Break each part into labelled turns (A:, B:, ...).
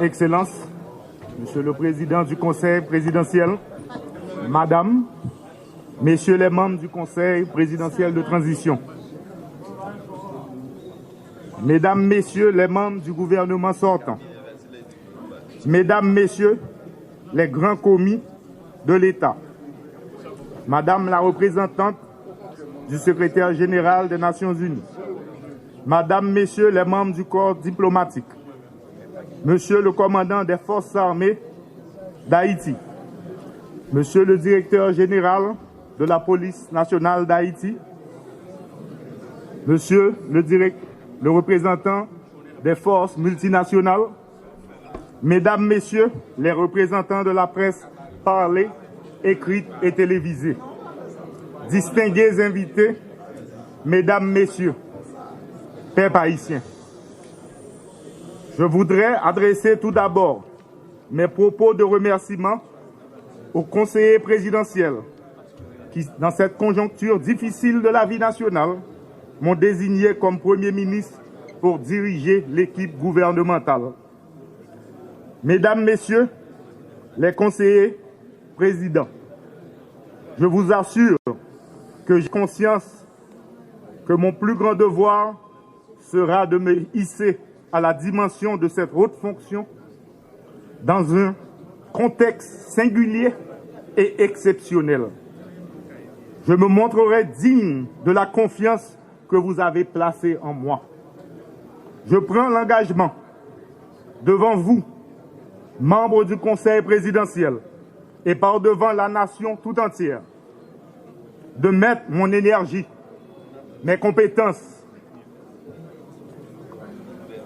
A: Excellences, Monsieur le Président du Conseil présidentiel, Madame, Messieurs les membres du Conseil présidentiel de transition, Mesdames, Messieurs les membres du gouvernement sortant, Mesdames, Messieurs les grands commis de l'État, Madame la représentante du secrétaire général des Nations Unies, Madame, Messieurs les membres du corps diplomatique, Monsieur le commandant des forces armées d'Haïti, Monsieur le directeur général de la police nationale d'Haïti, Monsieur le représentant des forces multinationales, Mesdames, Messieurs les représentants de la presse parlée, écrite et télévisée, distingués invités, Mesdames, Messieurs, peuple haïtien. Je voudrais adresser tout d'abord mes propos de remerciement aux conseillers présidentiels qui, dans cette conjoncture difficile de la vie nationale, m'ont désigné comme Premier ministre pour diriger l'équipe gouvernementale. Mesdames, Messieurs, les conseillers présidents, je vous assure que j'ai conscience que mon plus grand devoir sera de me hisser à la dimension de cette haute fonction dans un contexte singulier et exceptionnel. Je me montrerai digne de la confiance que vous avez placée en moi. Je prends l'engagement devant vous, membres du Conseil présidentiel, et par devant la nation tout entière, de mettre mon énergie, mes compétences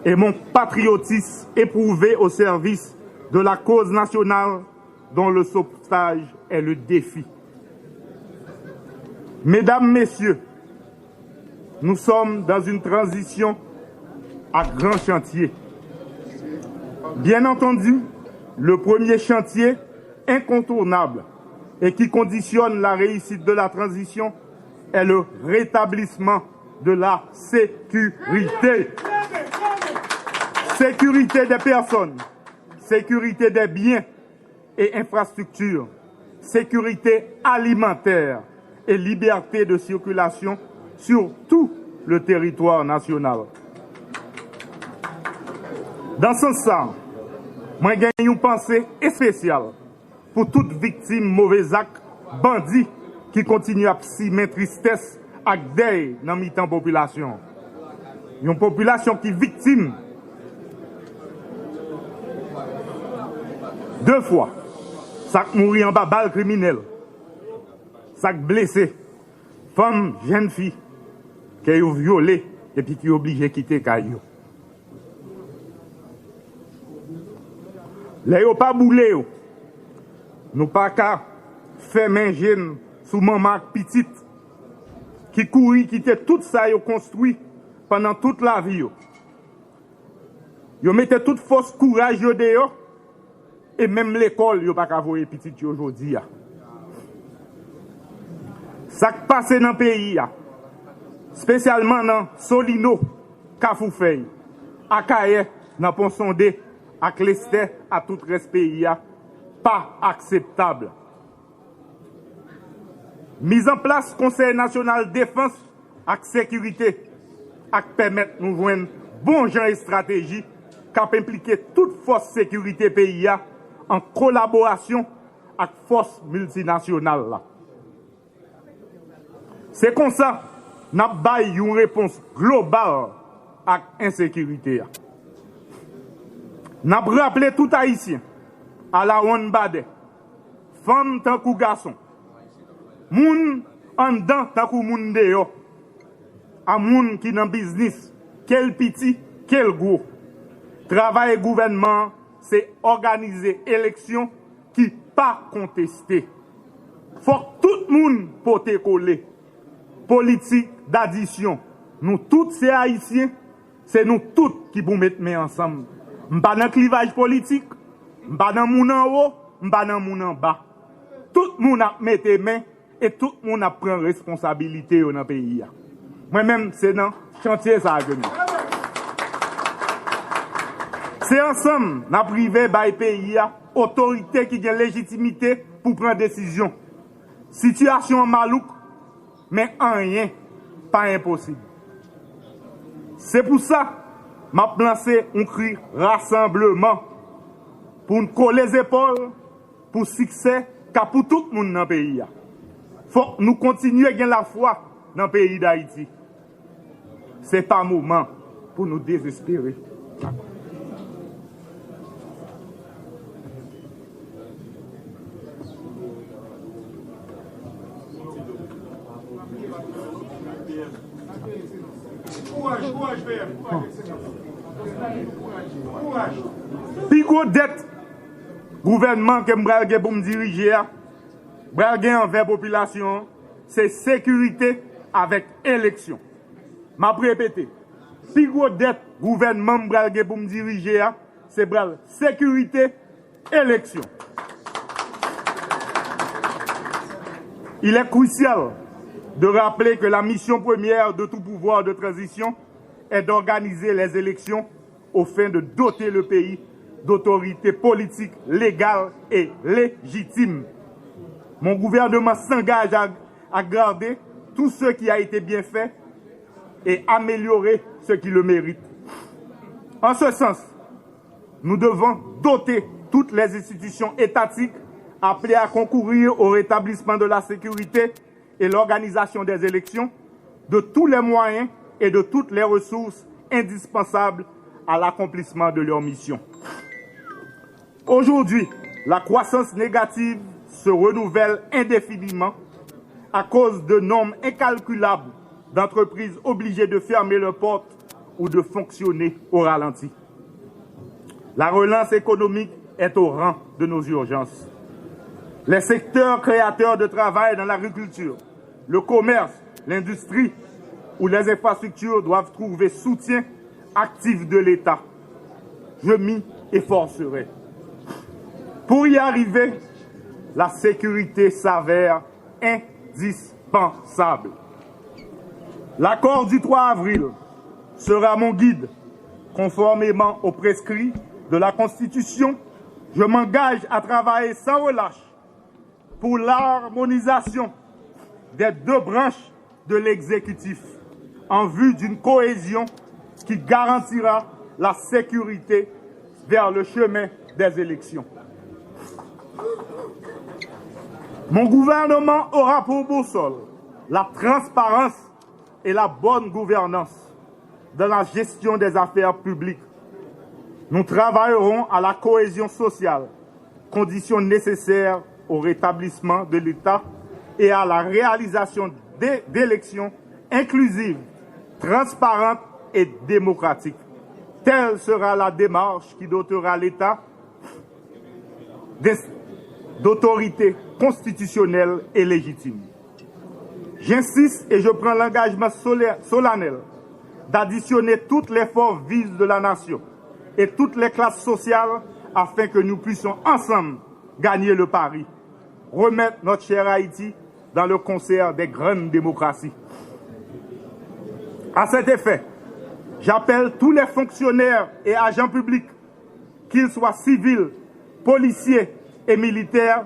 A: et mon patriotisme éprouvé au service de la cause nationale dont le sauvetage est le défi. Mesdames, Messieurs, nous sommes dans une transition à grand chantier. Bien entendu, le premier chantier incontournable et qui conditionne la réussite de la transition est le rétablissement de la sécurité. Sécurité des personnes, sécurité des biens et infrastructures, sécurité alimentaire et liberté de circulation sur tout le territoire national. Dans ce sens, moi j'ai une pensée spéciale pour toute victime mauvais acte, bandits qui continuent à simer tristesse et deuil dans la population. Une population qui est victime deux fois, ça mourir en bas balle criminelle, ça blessé, femme, jeune fille, qui est violée et puis qui est obligée de quitter Caillou. Les yo pas boulé, nous pas qu'à faire main jeune sous maman petite, qui courit, qui était tout ça yo construit pendant toute la vie. Yo mettait toute force courage yo dehors. Et même l'école, il n'y a pas qu'à voir les petits aujourd'hui. Ça qui passe dans le pays, spécialement dans Solino, Kafoufei, Akaye, dans Ponsondé, à Clester, à tout le reste pays, pas acceptable. Mise en place Conseil national de défense et sécurité, à permettre nous joindre bon gens et stratégie, qui impliquer toute force sécurité pays en collaboration avec forces multinationales. C'est comme ça que nous avons une réponse globale à l'insécurité. Nous avons rappelé tout Haïtien à la Ron Bade, femmes tant que garçons, moun en dedans tant que moun dehors, à moun qui dans business, quel petit, quel gros. Travail et gouvernement, c'est organiser élection qui pas contestée. Faut que tout le monde pote coller. Politique d'addition. Nous tous ces Haïtiens, c'est nous tous qui vous mettre ensemble. M'pas dans clivage politique, m'pas dans moun en haut, m'pas dans moun en bas. Tout le monde a mis main et tout le monde a pris responsabilité dans le pays. Moi-même, c'est dans chantier ça que nous. C'est ensemble, n'a privé par le pays, autorité qui a légitimité pour prendre décision. Situation malouk, mais rien, pas impossible. C'est pour ça que m'a lancé un cri rassemblement pour nous coller les épaules pour succès car pour tout le monde dans le pays. Faut que nous continuions à gagner la foi dans le pays d'Haïti. Ce n'est pas un moment pour nous désespérer. Puis gros dette gouvernement que m'bralge pour me diriger, bralge envers population, c'est sécurité avec élection. M'a répété. Puis gros dette gouvernement m'bralge pour me diriger, c'est bral sécurité élection. Il est crucial de rappeler que la mission première de tout pouvoir de transition est d'organiser les élections au fin de doter le pays d'autorités politiques légales et légitimes. Mon gouvernement s'engage à garder tout ce qui a été bien fait et améliorer ce qui le mérite. En ce sens, nous devons doter toutes les institutions étatiques appelées à concourir au rétablissement de la sécurité et l'organisation des élections de tous les moyens et de toutes les ressources indispensables à l'accomplissement de leur mission. Aujourd'hui, la croissance négative se renouvelle indéfiniment à cause de nombres incalculables d'entreprises obligées de fermer leurs portes ou de fonctionner au ralenti. La relance économique est au rang de nos urgences. Les secteurs créateurs de travail dans l'agriculture, le commerce, l'industrie ou les infrastructures doivent trouver soutien actif de l'État. Je m'y efforcerai. Pour y arriver, la sécurité s'avère indispensable. L'accord du 3 avril sera mon guide. Conformément aux prescrits de la Constitution, je m'engage à travailler sans relâche pour l'harmonisation des deux branches de l'exécutif en vue d'une cohésion qui garantira la sécurité vers le chemin des élections. Mon gouvernement aura pour boussole la transparence et la bonne gouvernance dans la gestion des affaires publiques. Nous travaillerons à la cohésion sociale, condition nécessaire au rétablissement de l'État et à la réalisation d'élections inclusives, transparentes et démocratiques. Telle sera la démarche qui dotera l'État d'autorité constitutionnelle et légitime. J'insiste et je prends l'engagement solennel d'additionner toutes les forces vives de la nation et toutes les classes sociales afin que nous puissions ensemble gagner le pari, remettre notre cher Haïti dans le concert des grandes démocraties. À cet effet, j'appelle tous les fonctionnaires et agents publics, qu'ils soient civils, policiers et militaires,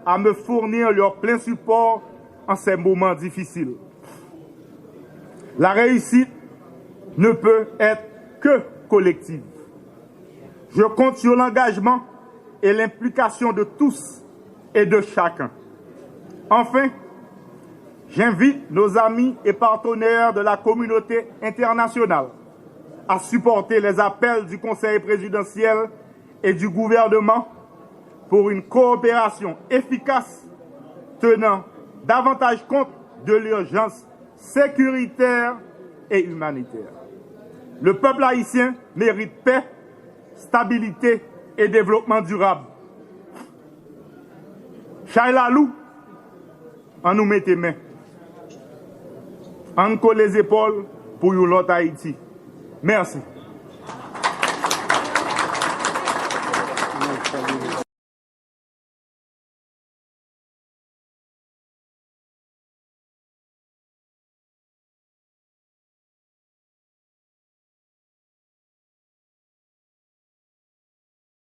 A: à me fournir leur plein support en ces moments difficiles. La réussite ne peut être que collective. Je compte sur l'engagement et l'implication de tous et de chacun. Enfin, j'invite nos amis et partenaires de la communauté internationale à supporter les appels du Conseil présidentiel et du gouvernement pour une coopération efficace tenant davantage compte de l'urgence sécuritaire et humanitaire. Le peuple haïtien mérite paix, stabilité et développement durable. Chailalou, on nous met les mains. On colle les épaules pour l'autre Haïti. Merci.